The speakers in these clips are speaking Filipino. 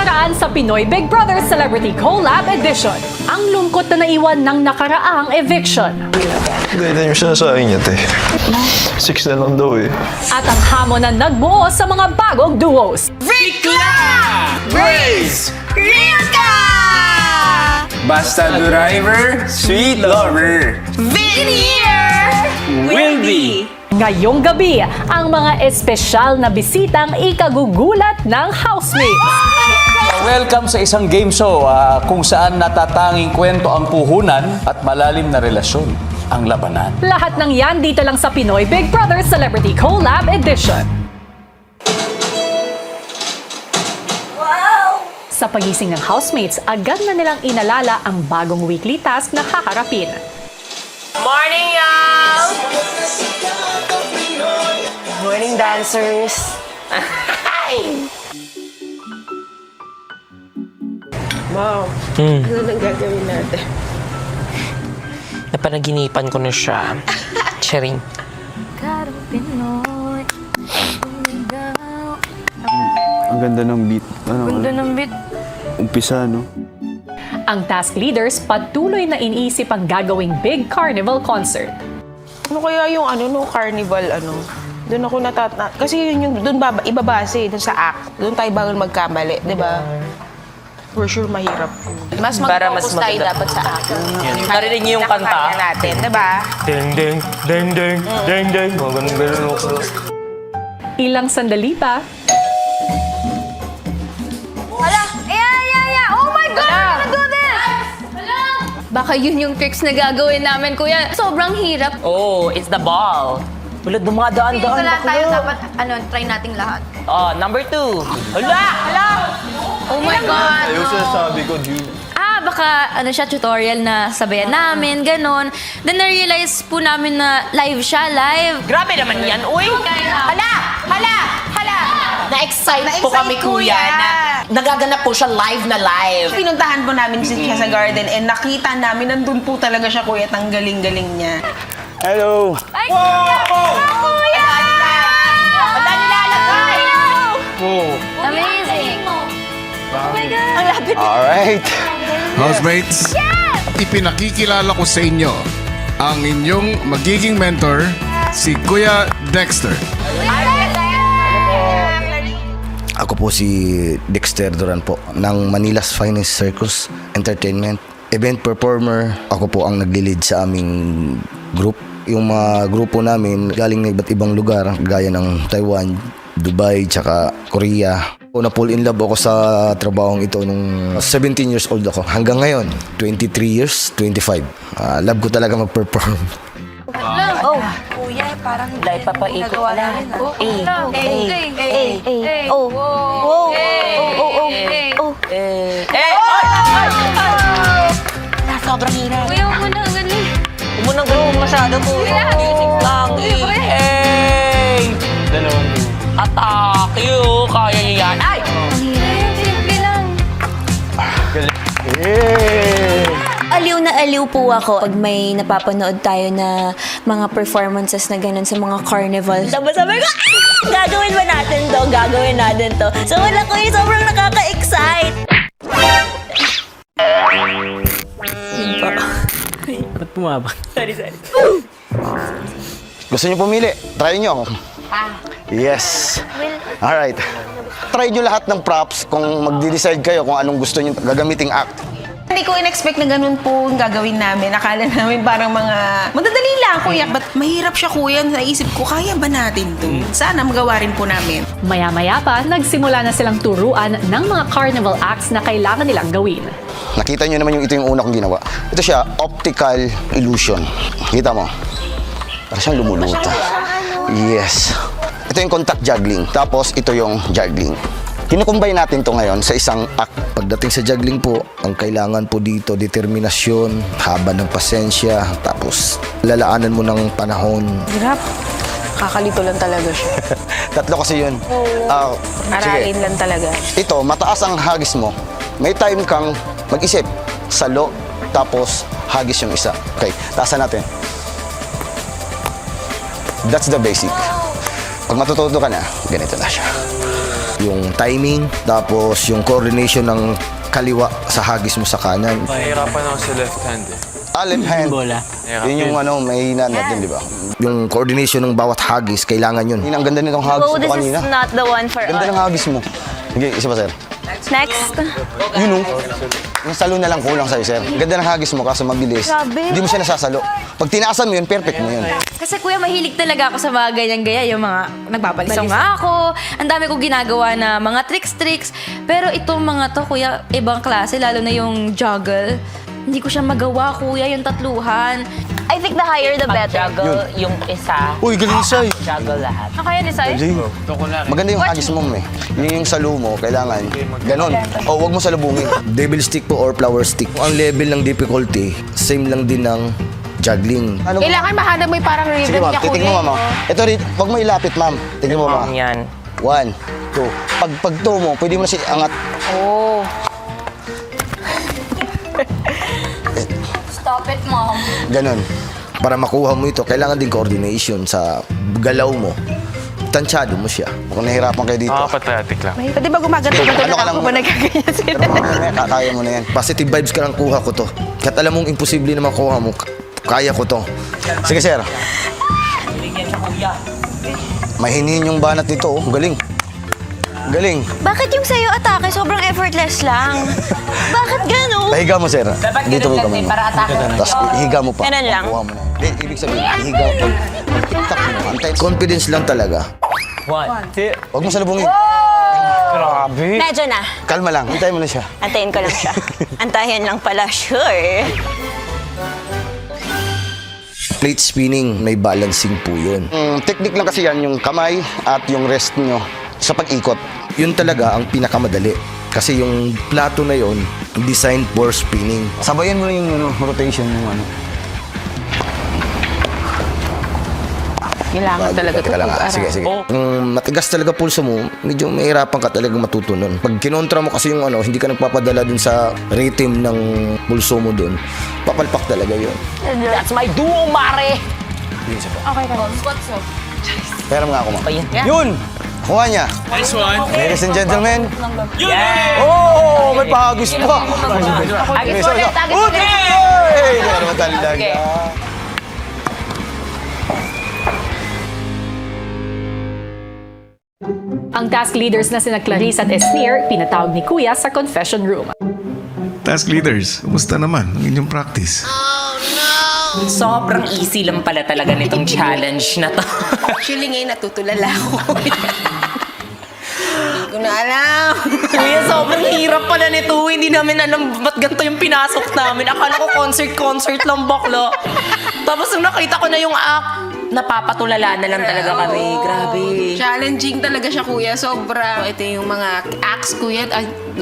nakaraan sa Pinoy Big Brother Celebrity Collab Edition. Ang lungkot na naiwan ng nakaraang eviction. Ganyan yung sinasabi niya, te. 6 na lang daw eh. At ang hamon na nagbuo sa mga bagong duos. Grace! Ryuka! Basta Driver, Sweet Lover, Veneer! Wilby! Ngayong gabi, ang mga espesyal na bisitang ikagugulat ng housemates. Welcome sa isang game show kung saan natatanging kwento ang puhunan at malalim na relasyon ang labanan. Lahat ng yan dito lang sa Pinoy Big Brother Celebrity Collab Edition. Sa pagising ng housemates, agad na nilang inalala ang bagong weekly task na haharapin. Morning, y'all! Morning, dancers! Mom, ano nang gagawin natin? Napanaginipan ko na siya. Charing. Ang ganda ng beat. Ganda ng beat. Umpisa, no? Ang task leaders patuloy na iniisip ang gagawing big carnival concert. Ano kaya yung carnival, Doon ako kasi yun yung doon ibabase dun sa act. Doon tayo bago magkamali, di ba? For sure, mahirap. Mas Para mas mag-focus tayo maganda. dapat sa act. Narinig niyo yung kanta? Kanya natin, di ba? Ding, ding, ding, ding, ding, ding. Ganun. Ilang sandali pa, Hala! Oh my God! We're gonna do this! Baka yun yung tricks na gagawin namin, kuya. Sobrang hirap. Oh, it's the ball. Wala, Ito dumadaan-daan lahat ba tayo kayo? dapat, try nating lahat. Oh, number 2. Hala! Oh my God! Yung sinasabi ko, dude. Baka siya, tutorial na sabayan namin, ganon. Then na-realize po namin na live siya, live. Grabe naman yan, uy! Hala! Na-excite po kami, kuya, na nagaganap po siya live na live. Pinuntahan po namin siya sa garden and nakita namin nandun po talaga siya, kuya, at ang galing-galing niya. Hello! Ay, kuya! Wala nilalagay! Amazing! Oh my God! Ang lapit. Alright! Housemates, ipinakikilala ko sa inyo ang inyong magiging mentor, si Kuya Dexter. Ako po si Dexter Duran po ng Manila's Finest Circus Entertainment. Event performer, ako po ang nagli-lead sa aming group. Yung mga grupo namin galing na iba't ibang lugar gaya ng Taiwan, Dubai, tsaka Korea. Na-fall in love ako sa trabahong ito nung 17 years old ako. Hanggang ngayon, 23 years, 25. Love ko talaga mag-perform. Kuya, parang Dahil papaikot pa lang. sobrang hirap. Kuya, huwag mo na, ang galing. Huwag mo nang gawin masyado po. Music lang. Attack you. Kaya niyo yan. Ay! Simple lang. Aliw na aliw po ako pag may napapanood tayo na mga performances na ganun sa mga carnival. Tapos sabi ko, gagawin ba natin to? Gagawin natin to. So wala ko yung sobrang nakaka-excite. Ba't bumaba? Sorry. Gusto niyo pumili? Try niyo ako. Yes. Alright. Try niyo lahat ng props kung magde-decide kayo kung anong gusto niyo gagamiting act. Hindi ko in-expect na ganun po ang gagawin namin. Akala namin parang mga madadali lang, kuya. But mahirap siya, kuya. Naisip ko, kaya ba natin to? Sana magawa rin po namin. maya-maya pa, nagsimula na silang turuan ng mga carnival acts na kailangan nilang gawin. Nakita niyo naman ito yung una kong ginawa. Ito siya, optical illusion. Kita mo? Parang siyang lumuluta. Yes. Ito yung contact juggling. Tapos ito yung juggling. Kinukumbay natin to ngayon sa isang act. Pagdating sa juggling po, ang kailangan po dito, determinasyon, haba ng pasensya, tapos lalaanan mo ng panahon. Hirap. Kakalito lang talaga siya. Tatlo kasi yun. Aralin lang talaga. Ito, mataas ang hagis mo. May time kang mag-isip, salo, tapos hagis yung isa. Okay, taasan natin. That's the basic. Pag matututo ka na, ganito na siya. yung timing, tapos yung coordination ng kaliwa sa hagis mo sa kanan. Nahihirapan ako sa left hand eh. Left hand. Yun yung may hina natin, di ba? Yung coordination ng bawat hagis, kailangan yun. Ang ganda nitong hagis Oh, mo this is kanina. not the one for Ganda ng us. hagis mo. Sige, isa pa, sir. Next. Yun o. Yung salo na lang kulang sa'yo, sir. Ganda ng hagis mo kaso mabilis. Grabe. Hindi mo siya nasasalo. Pag tinaasan mo yun, perfect mo yun. Kasi kuya, mahilig talaga ako sa mga ganyan-gaya. Yung mga nagbabalisaw nga ako. Ang dami ko ginagawa na mga tricks. Pero itong mga to, kuya, ibang klase. Lalo na yung juggle. Hindi ko siya magawa, kuya, yung tatluhan. I think the higher the better. Juggle yung isa. Uy, galing siya Juggle lahat. Ano kaya ni Sai? Maganda yung hagis mo, Yun yung salo mo, kailangan. Ganon. O, wag mo salubungin. Devil stick po or flower stick. Ang level ng difficulty, same lang din ng juggling. Ano mo? Kailangan mahanap mo yung parang rhythm Sige, ma'am. niya, Titingnan mo, ma'am. Ito rin, wag mo ilapit, ma'am. Tingnan mo, ma'am. Yan. 1, 2. Pag 2 mo, pwede mo na siya angat. Oh. Stop it, mom. Ganon. Para makuha mo ito, kailangan din coordination sa galaw mo. Tansyado mo siya. Kung nahirapan kayo dito. Pathetic lang. Pwede ba gumaganto ka Ano tulad ka lang ako ba nagkaganyan sila? Pero mamaya, kaya mo na yan. Positive vibes ka lang kuha ko to. Kahit alam mong imposible na makuha mo, kaya ko to. Sige, sir. Mahinin yung banat nito, oh. Galing. Galing. Bakit yung sa'yo atake sobrang effortless lang? Bakit gano'n? Pahiga mo, sir. Dapat Dito mo ganun lang kamay din mo. para atake. Tapos higa mo pa. Ganun lang? Kuha mo na. Hindi, ibig sabihin, higa mo. Pag-tiktak mo. Antay. Confidence lang talaga. 1, 2. Huwag mo salubungin. Grabe. Medyo na. Kalma lang. Hintayin mo na siya. Antayin ko lang siya. Antayin lang pala, sure. Plate spinning, may balancing po yun. Technique lang kasi yan, yung kamay at yung rest nyo sa pag-ikot. Yun talaga ang pinakamadali. Kasi yung plato na yun, designed for spinning. Sabayan mo na yung rotation yung ano. Kailangan talaga ito. Teka lang, sige, sige. Kung matigas talaga pulso mo, medyo mahirapan ka talaga matuto nun. Pag kinontra mo kasi yung ano, hindi ka nagpapadala dun sa rhythm ng pulso mo dun, papalpak talaga yun. That's my duo, mare! Pera nga ako, ma. Ayan. Yun! Kuha niya. Nice one. Ladies and gentlemen. Oh, may pahagis pa. Agis ulit, agis ulit. Hey! Hindi ka naman talaga. Ang task leaders na sina Clarice at Esnir, pinatawag ni Kuya sa confession room. Task leaders, kumusta naman ang inyong practice? Sobrang easy lang pala talaga nitong challenge na to. Actually ngayon natutulala ako. Hindi ko na alam. Kuya, sobrang hirap pala nito. Hindi namin alam ba't ganito yung pinasok namin. Akala ko concert lang bakla. Tapos nung nakita ko na yung act, napapatulala na lang talaga kami. Grabe. Challenging talaga siya, kuya. Sobra. Ito yung mga acts, kuya.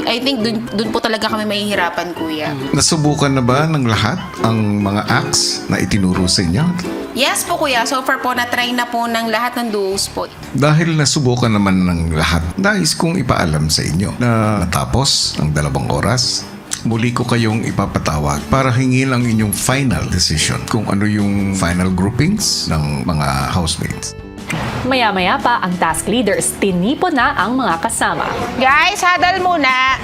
I think dun po talaga kami mahihirapan, kuya. Nasubukan na ba ng lahat ang mga acts na itinuro sa inyo? Yes po, kuya. So far po, na-try na po ng lahat ng duos po. Dahil nasubukan naman ng lahat, nais kong ipaalam sa inyo na natapos ang 2 oras, muli ko kayong ipapatawag para hingin ang inyong final decision kung ano yung final groupings ng mga housemates. Maya-maya pa ang task leaders, tinipon na ang mga kasama. Guys, hadal muna.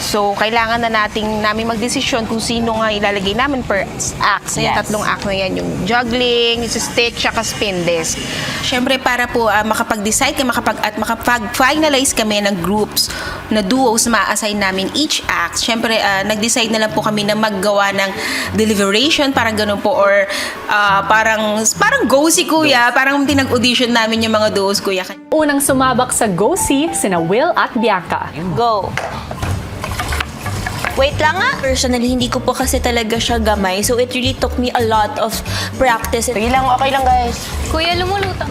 So, kailangan na namin magdesisyon kung sino nga ilalagay namin per acts. Yung Yes. 3 act na yan. Yung juggling, yung stick, tsaka spin disc. Siyempre, para po makapag-decide at makapag-finalize kami ng groups na duos na ma-assign namin each act. Siyempre, nag-decide na lang po kami na maggawa ng deliberation, parang ganun po, or parang go si kuya, parang pinag-audition namin yung mga duos, kuya. Unang sumabak sa Go-See, sina Will at Bianca. Go. Wait lang nga. Personally, hindi ko po kasi talaga siya gamay. So, it really took me a lot of practice. Okay lang, guys. Kuya, lumulutang.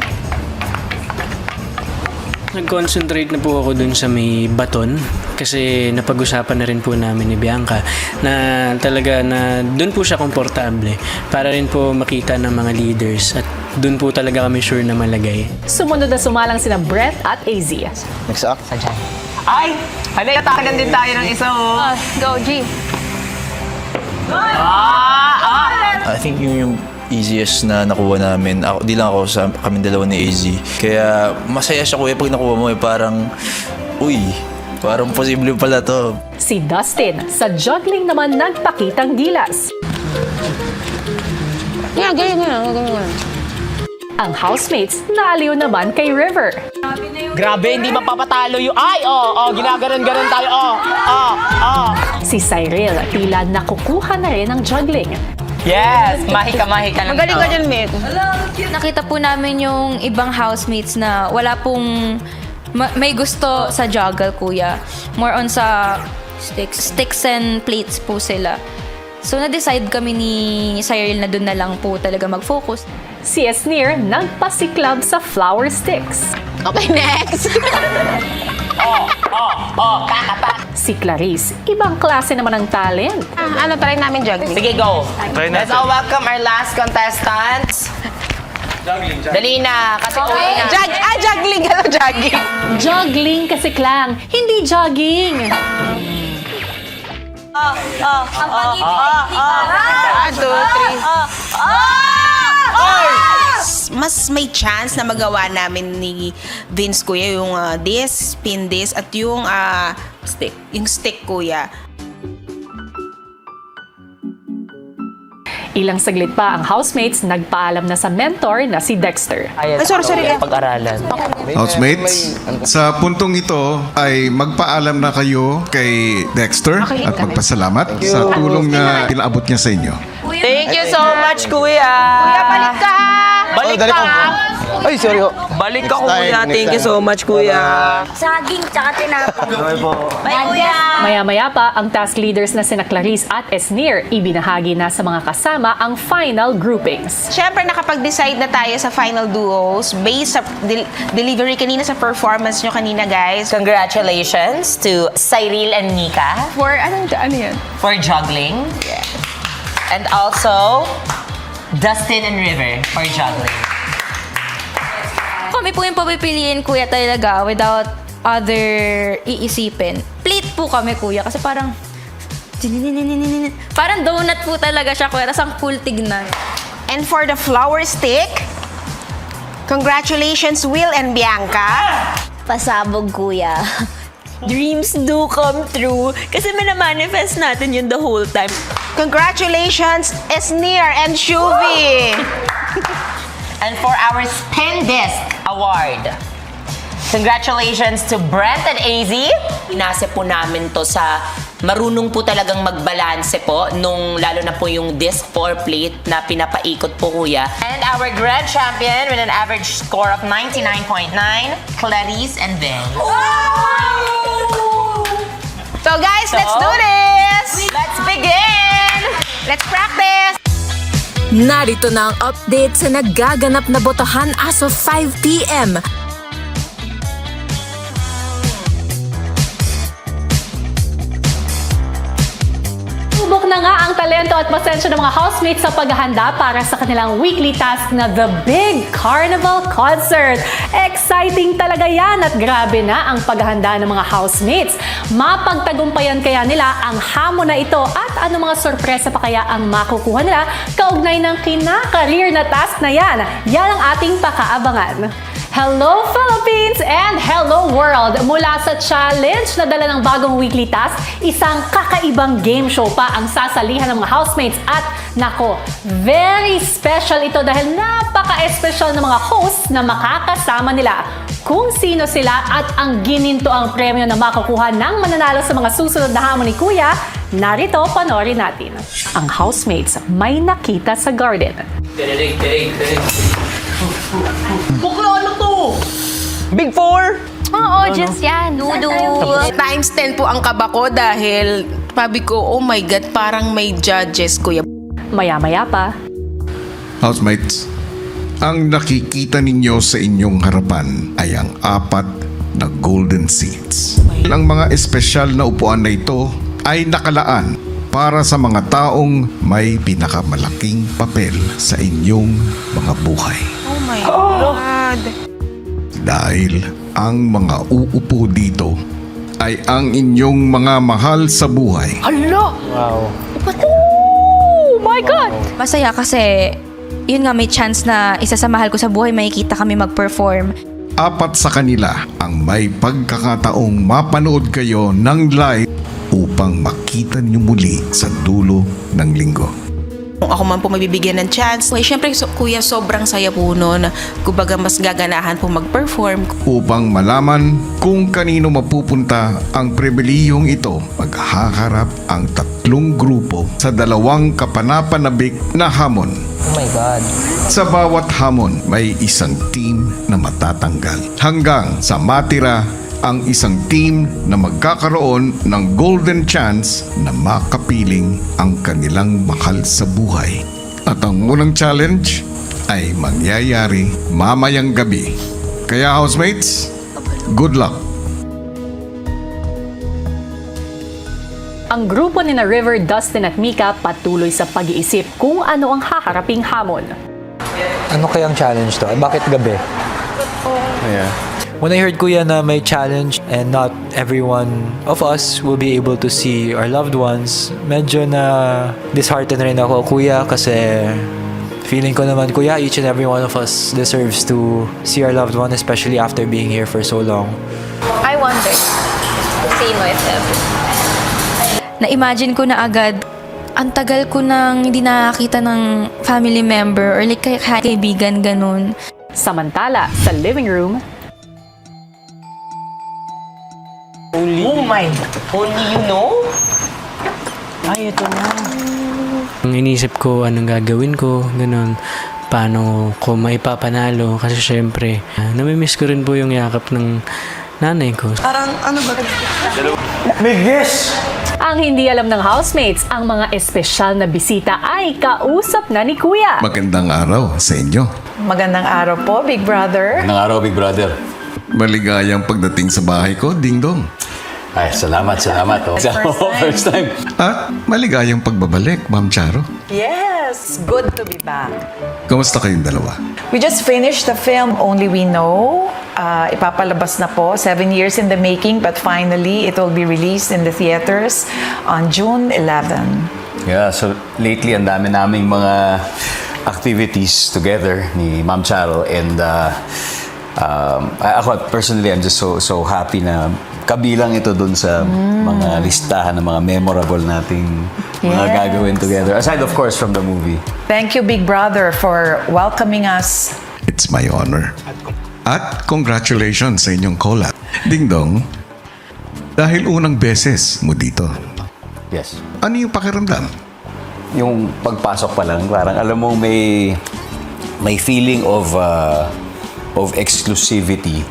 Nag-concentrate na po ako dun sa may baton kasi napag-usapan na rin po namin ni Bianca na talaga na dun po siya komportable para rin po makita ng mga leaders at dun po talaga kami sure na malagay. Sumunod na sumalang sina Brett at AZ. Next up. Ay! Halay, atakan din tayo ng isa, oh. Go, G. I think yung easiest na nakuha namin. Di lang ako sa kami dalawa ni AZ. Kaya masaya siya kuya pag nakuha mo parang Uy, parang posible pala to. Si Dustin, sa juggling naman nagpakitang gilas. Ganyan. Ang housemates naaliw naman kay River. Grabe, hindi mapapatalo yung... Ay, ginaganon-ganon tayo. Si Cyril tila nakukuha na rin ng juggling. Yes, mahika-mahika lang. Magaling ka dyan, Meg. Nakita po namin yung ibang housemates na wala pong may gusto sa juggle, kuya. More on sa sticks and plates po sila. So, na-decide kami ni Cyril na doon na lang po talaga mag-focus. Si Esnir nagpasiklab sa flower sticks. Okay, next. Si Clarice, ibang klase naman ng talent. Try namin juggling. Sige, go. Try Let's natin. all welcome our last contestants. Dali na, kasi uwi na. Juggling. Hello, juggling. Juggling kasi Klang, hindi jogging. 1, 2, 3. Mas may chance na magawa namin ni Vince, kuya, yung spin disc at yung stick. Yung stick, kuya. Ilang saglit pa ang housemates nagpaalam na sa mentor na si Dexter. Sorry. Pag-aralan. Housemates, sa puntong ito ay magpaalam na kayo kay Dexter at magpasalamat sa tulong na pinaabot niya sa inyo. Thank you so much, kuya. Kuya, balik ka! Balik ka. Ay, sorry ho. Balik ka, kuya. Thank you so much, kuya. Saging, tsaka tinapay. Bye, kuya! Maya-maya pa, ang task leaders na sina Clarice at Esnir ibinahagi na sa mga kasama ang final groupings. Siyempre, nakapag-decide na tayo sa final duos based sa delivery kanina sa performance nyo kanina, guys. Congratulations to Cyril and Nika For, ano yan? for juggling. And also, Dustin and River for juggling. Kami po yung papipiliin, kuya, talaga without other iisipin. Plate po kami, kuya, kasi parang donut po talaga siya, kuya. Tapos ang cool tignan. And for the flower stick, congratulations, Will and Bianca. Pasabog, kuya. Dreams do come true. Kasi manamanifest natin yun the whole time. Congratulations, Esnir and Shuvi. And for our Spin Disc Award, congratulations to Brent and AZ. Inase po namin to sa marunong po talagang magbalanse po, lalo na po yung disc or plate na pinapaikot po, kuya. And our grand champion with an average score of 99.9, Clarice and Ben. So guys, let's do this! Let's begin! Let's practice! Narito na ang update sa nagaganap na botohan as of 5 p.m. Subok na nga ang talento at pasensya ng mga housemates sa paghahanda para sa kanilang weekly task na The Big Carnival Concert. Exciting talaga yan at grabe na ang paghahanda ng mga housemates. Mapagtagumpayan kaya nila ang hamon na ito at ano mga sorpresa pa kaya ang makukuha nila kaugnay ng kinakareer na task na yan. Yan ang ating pakaabangan. Hello Philippines and hello world! Mula sa challenge na dala ng bagong weekly task, isang kakaibang game show pa ang sasalihan ng mga housemates at nako, very special ito dahil napaka-espesyal ng mga hosts na makakasama nila. Kung sino sila at ang gininto ang premyo na makukuha ng mananalo sa mga susunod na hamon ni Kuya, narito panoorin natin. Ang housemates may nakita sa garden. Buklo, ano to? Big Four? Oo, just yan. Noodles. Times 10 po ang kaba ko dahil sabi ko, oh my God, parang may judges, kuya. Maya-maya pa, Housemates, ang nakikita ninyo sa inyong harapan ay ang 4 na golden seats. Ang mga espesyal na upuan na ito ay nakalaan para sa mga taong may pinakamalaking papel sa inyong mga buhay. Oh my God. Dahil ang mga uupo dito ay ang inyong mga mahal sa buhay. oh my God! Masaya kasi, yun nga, may chance na isa sa mahal ko sa buhay, makikita kami mag-perform. apat sa kanila ang may pagkakataong mapanood kayo ng live upang makita niyo muli sa dulo ng linggo. Kung ako man po mabibigyan ng chance, syempre kuya, sobrang saya po noon. Kumbaga mas gaganahan po mag-perform. Upang malaman kung kanino mapupunta ang pribilehiyong ito, maghaharap ang tatlong grupo sa dalawang kapanapanabik na hamon. Oh my God. Sa bawat hamon, may isang team na matatanggal hanggang sa matira ang isang team na magkakaroon ng golden chance na makapiling ang kanilang mahal sa buhay. At ang unang challenge ay mangyayari mamayang gabi. Kaya housemates, good luck! Ang grupo ni na River, Dustin at Mika patuloy sa pag-iisip kung ano ang haharaping hamon. Ano kayang challenge to? Bakit gabi? Yeah. When I heard Kuya na may challenge and not everyone of us will be able to see our loved ones, medyo na disheartened rin ako, Kuya, kasi feeling ko naman, Kuya, each and every one of us deserves to see our loved one, especially after being here for so long. I wonder. Same with him. Na-imagine ko na agad, ang tagal ko nang hindi nakakita ng family member or like kaibigan, ganun. Samantala, sa living room, Oh my, only you know? Ay, ito na. Ang inisip ko, anong gagawin ko, ganun. Paano ko maipapanalo. Kasi syempre, namimiss ko rin po yung yakap ng nanay ko. Parang, ano ba? ang hindi alam ng housemates, ang mga espesyal na bisita ay kausap na ni Kuya. Magandang araw sa inyo. Magandang araw po, Big Brother. Magandang araw, Big Brother. Maligayang pagdating sa bahay ko, Ding Dong. Ay, salamat. Oh. First time. At maligayang pagbabalik, Ma'am Charo. Yes, good to be back. Kamusta kayong dalawa? We just finished the film Only We Know. Ipapalabas na po, 7 years in the making, but finally it will be released in the theaters on June 11. Yeah, so lately ang dami naming mga activities together ni Ma'am Charo and ako personally I'm just so happy na kabilang ito dun sa mga listahan ng mga memorable nating mga gagawin together. Aside of course from the movie. Thank you, Big Brother, for welcoming us. It's my honor. At congratulations sa inyong collab. Ding Dong, dahil unang beses mo dito, Yes. ano yung pakiramdam? Yung pagpasok pa lang, parang alam mo may feeling of exclusivity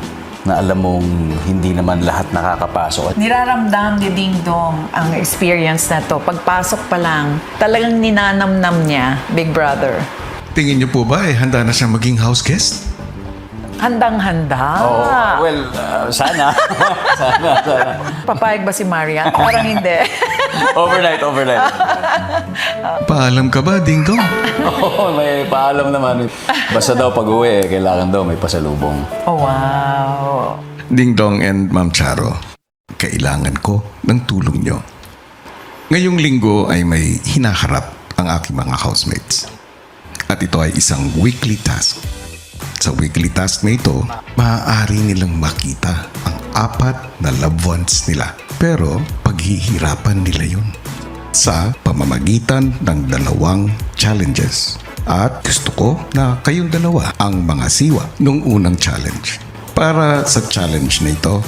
na alam mong hindi naman lahat nakakapasok. Niraramdam ni Ding Dong ang experience na to. Pagpasok pa lang, talagang ninanamnam niya, Big Brother. Tingin niyo po ba handa na siya maging house guest? Handang-handa. Oh, well, sana. sana. Papayag ba si Marian? Parang hindi. Overnight. Paalam ka ba, Ding Dong? Oo, may paalam naman. Basta daw pag-uwi, kailangan daw may pasalubong. Oh, wow. Ding Dong and Ma'am Charo, kailangan ko ng tulong nyo. Ngayong linggo ay may hinaharap ang aking mga housemates. At ito ay isang weekly task. Sa weekly task na ito, maaari nilang makita ang 4 na loved ones nila. Pero paghihirapan nila yun sa pamamagitan ng 2 challenges. At gusto ko na kayong dalawa ang mga siwa nung unang challenge. Para sa challenge na ito,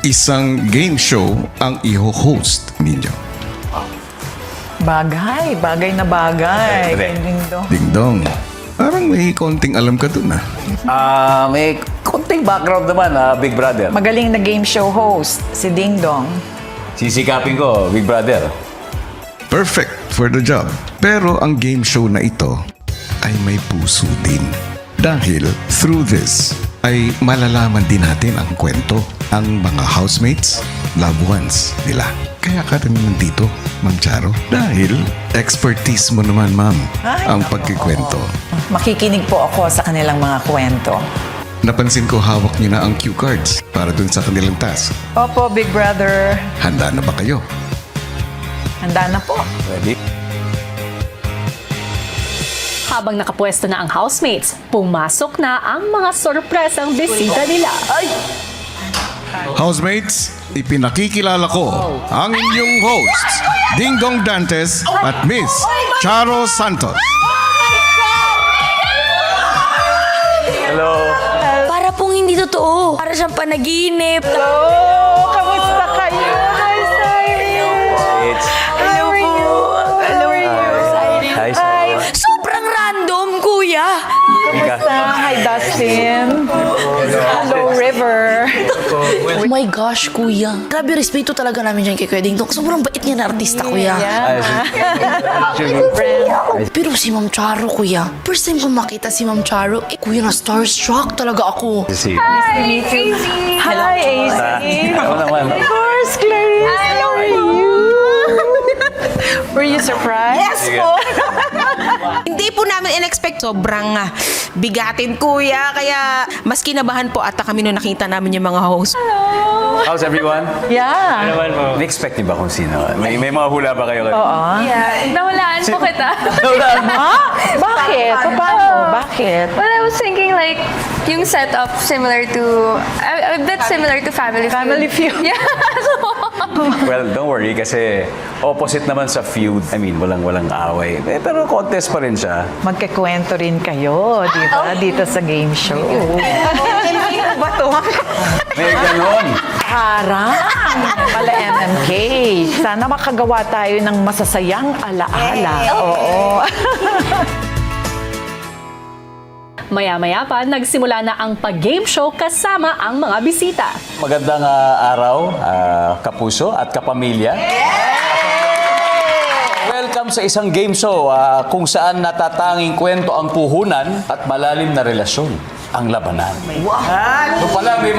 isang game show ang iho-host ninyo. Bagay na bagay. Ding Dong. Ding Dong, parang may konting alam ka dun May konting background naman, Big Brother. Magaling na game show host, si Ding Dong. Sisikapin ko, Big Brother. Perfect for the job. Pero ang game show na ito ay may puso din. Dahil through this ay malalaman din natin ang kwento, ang mga housemates, loved ones nila. Kaya ka rin nandito, Ma'am Charo. Dahil expertise mo naman, Ma'am, ang pagkikwento. Makikinig po ako sa kanilang mga kwento. Napansin ko hawak niyo na ang cue cards para dun sa kanilang task. Opo, Big Brother. Handa na ba kayo? Handa na po. Ready? Habang nakapwesto na ang housemates, pumasok na ang mga sorpresang bisita nila. Housemates, ipinakikilala ko ang inyong hosts, Ding Dong Dantes at Miss Charo Santos. Hello. Para pong hindi totoo. Para siyang panaginip. Hello! Kamusta kayo? Hi, Cyrus! How are you? How are you? Hi, Sobrang random, kuya. Kamusta? Hi, Dustin. Hello, River. Oh my gosh, kuya. Grabe, respeto talaga namin dyan kay Kuya Ding Dong. Sobrang bait niya na artista, kuya. Pero si Ma'am Charo, kuya. First time ko makita si Ma'am Charo, kuya, na starstruck talaga ako. Hi, AC. Ako naman. Of course, Clarice. How are you? Were you surprised? Yes po! Hindi po namin in-expect. Sobrang bigatin, kuya. Kaya mas kinabahan po ata kami nung nakita namin yung mga host. How's everyone? Yeah. Na-expect niyo ba kung sino? May mga hula ba kayo? Oo. Yeah, nawalaan po kita. Bakit? Paano? Bakit? Well, I was thinking like, yung setup similar to, a bit similar to Family Feud. Family Feud. Yeah. Well, don't worry kasi opposite naman sa feud. I mean, walang away. Pero contest pa rin siya. Magkikwento rin kayo, di ba? Dito sa game show. Ano ba to? May ganon. Harang! Pala MMK. Sana makagawa tayo ng masasayang alaala. Oo. Maya-maya pa, nagsimula na ang pag-game show kasama ang mga bisita. Magandang araw, kapuso at kapamilya. Welcome sa isang game show kung saan natatanging kwento ang puhunan at malalim na relasyon, ang labanan. So pala, may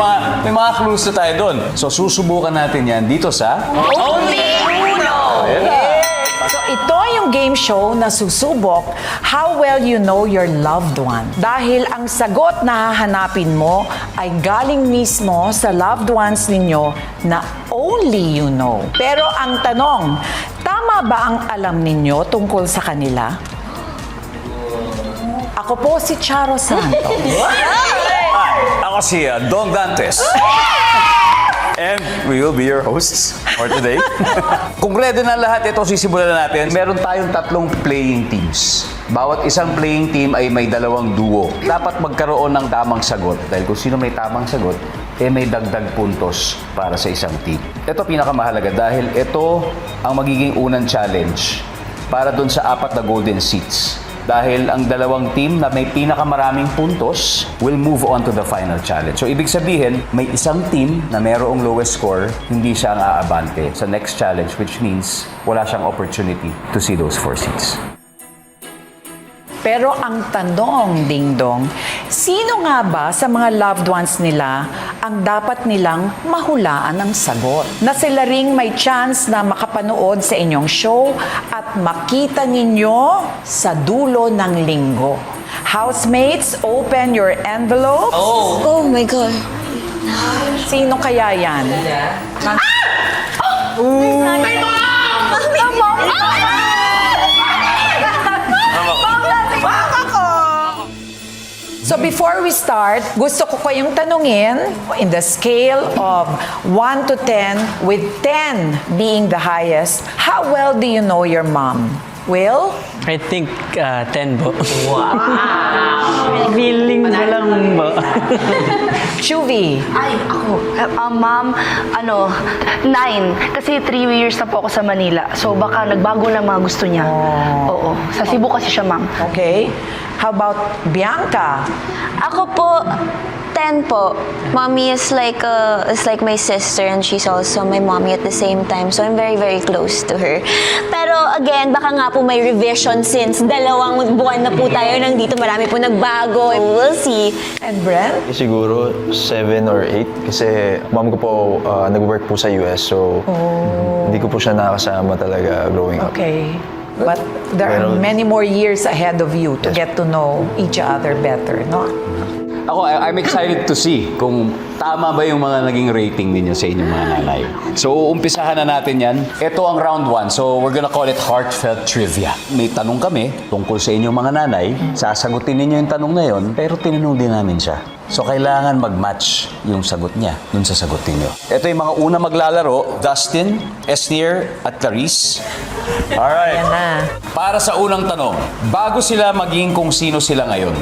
mga clues na tayo doon. So susubukan natin yan dito sa Only Uno! So ito yung game show na susubok how well you know your loved one. Dahil ang sagot na hahanapin mo ay galing mismo sa loved ones ninyo na only you know. Pero ang tanong, tama ba ang alam ninyo tungkol sa kanila? Ako po si Charo Santos. Ako si Dong Dantes. And we will be your hosts for today. Kung ready na lahat, ito sisimulan na natin. Meron tayong 3 playing teams. Bawat isang playing team ay may 2 duo. Dapat magkaroon ng tamang sagot. Dahil kung sino may tamang sagot, may dagdag puntos para sa isang team. Ito pinakamahalaga dahil ito ang magiging unang challenge para dun sa 4 na golden seats. Dahil ang 2 team na may pinakamaraming puntos will move on to the final challenge. So, ibig sabihin, may isang team na mayroong lowest score, hindi siya ang aabante sa next challenge, which means wala siyang opportunity to see those 4 seats. Pero ang tanong, Ding Dong, sino nga ba sa mga loved ones nila ang dapat nilang mahulaan ng sagot? Na sila ring may chance na makapanood sa inyong show at makita ninyo sa dulo ng linggo. Housemates, open your envelopes. Oh my God. Sino kaya yan? So before we start, gusto ko kayong tanungin in the scale of 1 to 10, with 10 being the highest, how well do you know your mom? Will? I think 10 po. Feeling ko lang po. Shuvi? Ay, ako. Ma'am, 9. Kasi 3 years na po ako sa Manila. So, baka nagbago lang mga gusto niya. Oo. Sa Cebu kasi siya, ma'am. Okay. How about Bianca? Ako po, 10 po. Mommy is like my sister and she's also my mommy at the same time. So I'm very, very close to her. Pero again, baka nga po may revision since 2 buwan na po tayo nandito. Marami po nagbago. We'll see. And Brent? Siguro 7 or 8 kasi mom ko po nag-work po sa US so hindi ko po siya nakasama talaga growing up. Okay. But there are many more years ahead of you to get to know each other better, no? Ako, I'm excited to see kung tama ba yung mga naging rating ninyo sa inyong mga nanay. So, umpisahan na natin yan. Ito ang round 1. So, we're gonna call it Heartfelt Trivia. May tanong kami tungkol sa inyong mga nanay. Sasagutin ninyo yung tanong na yon, pero tinanong din namin siya. So, kailangan mag-match yung sagot niya dun sa sagot ninyo. Ito yung mga una maglalaro, Dustin, Esnier, at Clarice. Alright. Para sa unang tanong, bago sila maging kung sino sila ngayon,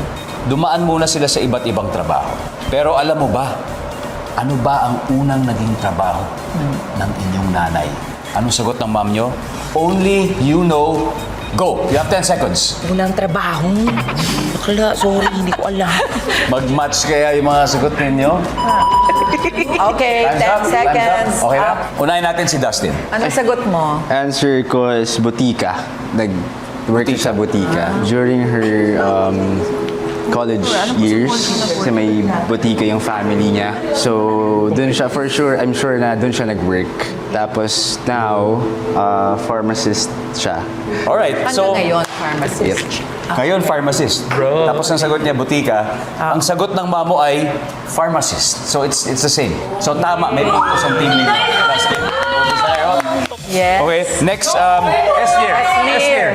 dumaan muna sila sa iba't ibang trabaho. Pero alam mo ba, ano ba ang unang naging trabaho ng inyong nanay? Anong sagot ng mom nyo? Only you know. Go! You have 10 seconds. Unang trabaho. Bakla, sorry, hindi ko alam. Mag-match kaya yung mga sagot ninyo? Okay, 10 seconds. Okay na? Unahin natin si Dustin. Anong sagot mo? Answer ko is butika. Nag-work sa butika. During her college years, kasi may butika yung family niya. So, dun siya, for sure, I'm sure na dun siya nag-work. Tapos, now, pharmacist siya. Alright, so... ngayon, pharmacist. Ngayon, pharmacist. Tapos ang sagot niya, butika. Ang sagot ng mamo ay pharmacist. So, it's the same. So, tama. May puntos ang team ni Dustin. Yes. Okay, next, Esnier.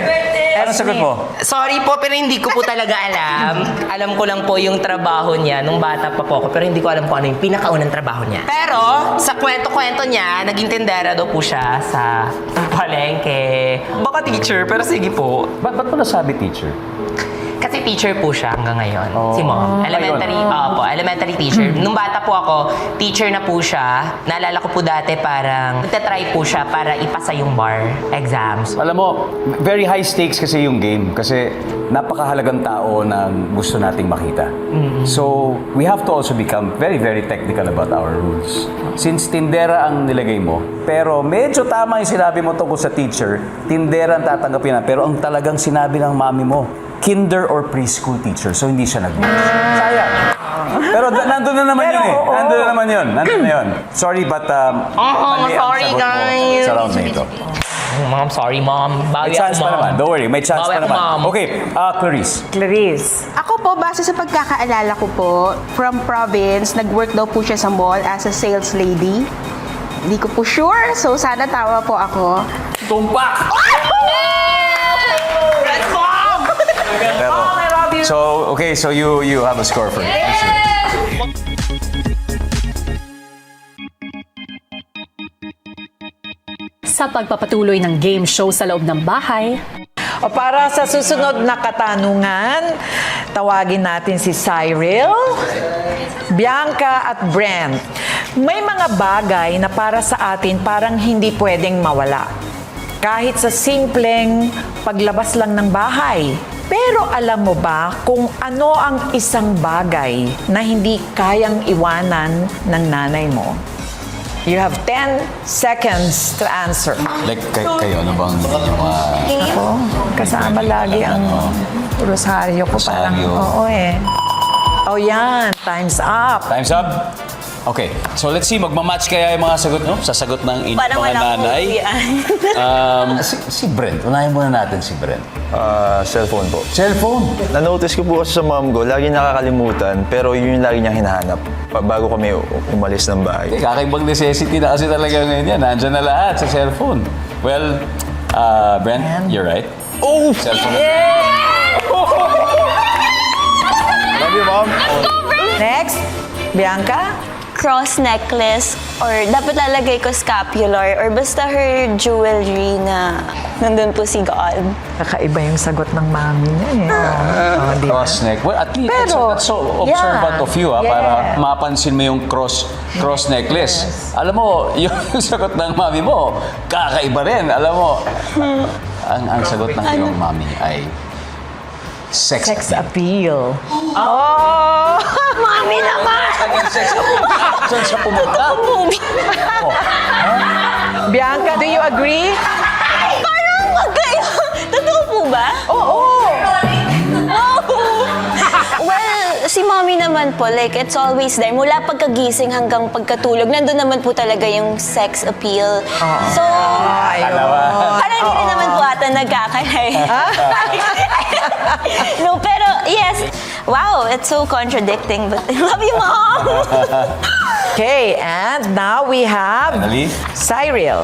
Anong sagot mo? Sorry po, pero hindi ko po talaga alam. Alam ko lang po yung trabaho niya nung bata pa po ako, pero hindi ko alam kung ano yung pinakaunang trabaho niya. Pero, sa kwento-kwento niya, naging tendera daw po siya sa palengke. Baka teacher, pero sige po. Ba't mo nasabi teacher? Kasi teacher po siya hanggang ngayon. Si Mom. Elementary teacher. Nung bata po ako, teacher na po siya. Naalala ko po dati parang nagtatry po siya para ipasa yung bar exams. Alam mo, very high stakes kasi yung game. Kasi napakahalagang tao na gusto nating makita. So, we have to also become very, very technical about our rules. Since tindera ang nilagay mo, pero medyo tama yung sinabi mo tungkol sa teacher, tindera ang tatanggapin na. Pero ang talagang sinabi ng mami mo, kinder or preschool teacher. So, hindi siya nag-match. Sayang. Pero nandun na naman yun eh. Nandun na yun. Sorry, but mali ang sorry, sagot mo guys. sa round na ito. Mom, sorry, Mom. May Bawi chance ako, pa Mom. naman. Don't worry, may chance Bawi pa ako, naman. Mom. Okay, Clarice. Ako po, base sa pagkakaalala ko po, from province, nag-work daw po siya sa mall as a sales lady. Hindi ko po sure, so sana tama po ako. Tumpak! Pero, so you have a score for me. Sa pagpapatuloy ng game show sa loob ng bahay, O para sa susunod na katanungan, tawagin natin si Cyril, Bianca at Brent. May mga bagay na para sa atin parang hindi pwedeng mawala. Kahit sa simpleng paglabas lang ng bahay. Pero alam mo ba kung ano ang isang bagay na hindi kayang iwanan ng nanay mo? You have 10 seconds to answer. Like, kayo, ano bang Ako, kasama lagi ang rosaryo ko. Parang, oo eh. Oh yan, time's up. Time's up? Okay, so let's see, magmamatch kaya yung mga sagot, no? Sa sagot ng inyong Parang mga wala nanay. akong Si Brent, unahin muna natin si Brent. Cellphone po. Cellphone? Na-notice ko po kasi sa mom ko, lagi nakakalimutan, pero yun yung lagi niyang hinahanap bago kami umalis ng bahay. Kakaibang necessity na kasi talaga ngayon yan. Nandiyan na lahat sa cellphone. Well, Brent, you're right. Oh! Cellphone. Love you, mom. Next, Bianca? Cross necklace or dapat lalagay ko scapular or basta her jewelry na nandun po si God. Kakaiba yung sagot ng mami niya eh. Di ba? Cross neck. Well, at least Pero, that's so observant yeah, of you, yeah. para mapansin mo yung cross necklace. Alam mo, yung sagot ng mami mo, kakaiba rin. Alam mo, ang sagot ng iyong mami ay sex appeal. Oh! Mami naman! Saan siya pumunta? Bianca, do you agree? Parang magkayo. Totoo po ba? Oo. Well, si mommy naman po, like, it's always there. Mula pagkagising hanggang pagkatulog, nandun naman po talaga yung sex appeal. So, parang hindi naman po ata nagkakalay. No, pero yes, Wow, it's so contradicting, but I love you, Mom! Okay, and now we have Ali? Cyril.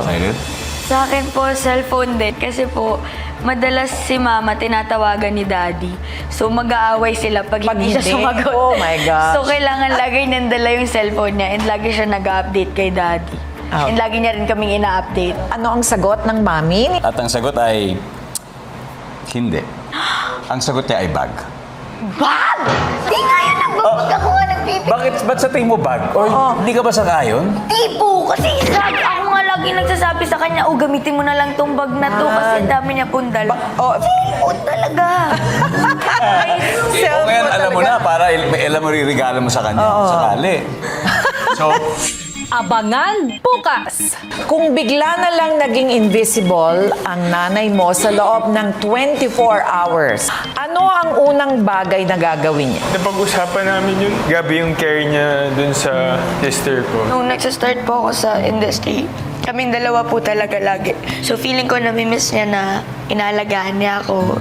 Sa akin po, cellphone din. Kasi po, madalas si mama tinatawagan ni daddy. So, mag-aaway sila pag hindi siya sumagot. Oh my gosh. So, kailangan lagi nandala yung cellphone niya and lagi siya nag-update kay daddy. And lagi niya rin kaming ina-update. Ano ang sagot ng mami? At ang sagot ay... Hindi. Ang sagot niya ay bag. Bag! Di nga yun ang babag ako nga nagpipit. Ba't sa tingin mo bag? Or hindi ka ba sangayon? Di po, kasi ako nga lagi nagsasabi sa kanya, gamitin mo na lang tong bag na to kasi ang dami niya pong dala. Cellphone talaga. O ngayon, alam mo na, para alam mo ririgalo mo sa kanya. Sakali. So, Abangan bukas! Kung bigla na lang naging invisible ang nanay mo sa loob ng 24 hours, ano ang unang bagay na gagawin niya? Napag-usapan namin yun. Gabi yung care niya dun sa sister ko. Nung nagsa-start po ako sa industry, kaming dalawa po talaga lagi. So feeling ko namimiss niya na inaalagaan niya ako.